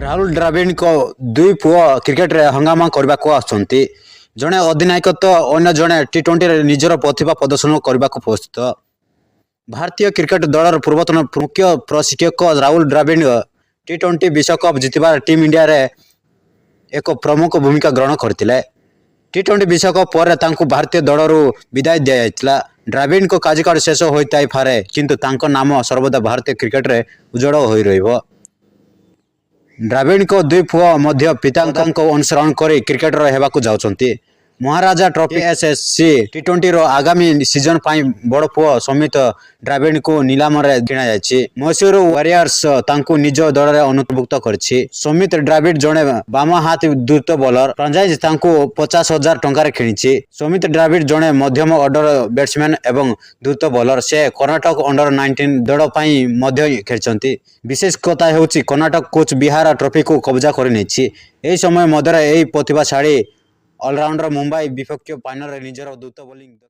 ରାହୁଲ ଦ୍ରାବିଡଙ୍କ ଦୁଇ ପୁଅ କ୍ରିକେଟରେ ହଙ୍ଗାମା କରିବାକୁ ଆସୁଛନ୍ତି। ଜଣେ ଅଧିନାୟକ ତ ଅନ୍ୟ ଜଣେ ଟି20ରେ ନିଜର ପ୍ରତିଭା ପ୍ରଦର୍ଶନ କରିବାକୁ ପ୍ରସ୍ତୁତ। ଭାରତୀୟ କ୍ରିକେଟ ଦଳର ପୂର୍ବତନ ମୁଖ୍ୟ ପ୍ରଶିକ୍ଷକ ରାହୁଲ ଦ୍ରାବିଡ ଟି20 ବିଶ୍ୱକପ୍ ଜିତିବାର ଟିମ୍ ଇଣ୍ଡିଆରେ ଏକ ପ୍ରମୁଖ ଭୂମିକା ଗ୍ରହଣ କରିଥିଲେ। ଟି20 ବିଶ୍ୱକପ୍ ପରେ ତାଙ୍କୁ ଭାରତୀୟ ଦଳରୁ ବିଦାୟ ଦିଆଯାଇଥିଲା। ଦ୍ରାବିଡଙ୍କ କାର୍ଯ୍ୟକାଳ ଶେଷ ହୋଇଥାଇପାରେ, କିନ୍ତୁ ତାଙ୍କ ନାମ ସର୍ବଦା ଭାରତୀୟ କ୍ରିକେଟରେ ଉଜ୍ଜ୍ୱଳ ହୋଇ ରହିବ। ଦ୍ରାବିଡଙ୍କ ଦୁଇ ପୁଅ ମଧ୍ୟ ପିତାଙ୍କ ଅନୁସରଣ କରି କ୍ରିକେଟର ହେବାକୁ ଯାଉଛନ୍ତି। ମହାରାଜା ଟ୍ରଫି ଏସ୍ଏସ୍ସି ଟି20ର ଆଗାମୀ ସିଜନ ପାଇଁ ବଡ଼ ପୁଅ ସମିତ ଦ୍ରାବିଡଙ୍କୁ ନିଲାମରେ କିଣାଯାଇଛି। ମୈସୁର ୱାରିୟର୍ସ ତାଙ୍କୁ ନିଜ ଦଳରେ ଅନ୍ତର୍ଭୁକ୍ତ କରିଛି। ସମିତ ଦ୍ରାବିଡ ଜଣେ ବାମହାତି ଦ୍ରୁତ ବୋଲର। ଫ୍ରାଞ୍ଚାଇଜ ତାଙ୍କୁ 50,000 ଟଙ୍କାରେ କିଣିଛି। ସମିତ ଦ୍ରାବିଡ ଜଣେ ମଧ୍ୟମ ଅର୍ଡର ବ୍ୟାଟ୍ସମ୍ୟାନ୍ ଏବଂ ଦ୍ରୁତ ବୋଲର। ସେ କର୍ଣ୍ଣାଟକ ଅଣ୍ଡର-19 ଦଳ ପାଇଁ ମଧ୍ୟ ଖେଳିଛନ୍ତି। ବିଶେଷ କଥା ହେଉଛି କର୍ଣ୍ଣାଟକ କୋଚ୍ ବିହାର ଟ୍ରଫିକୁ କବ୍ଜା କରିନେଇଛି। ଏହି ସମୟ ମଧ୍ୟରେ ଏହି ପ୍ରତିଭାଶାଳୀ ଅଲରାଉଣ୍ଡର ମୁମ୍ବାଇ ବିପକ୍ଷ ଫାଇନାଲରେ ନିଜର ଦ୍ରୁତ ବୋଲିଂ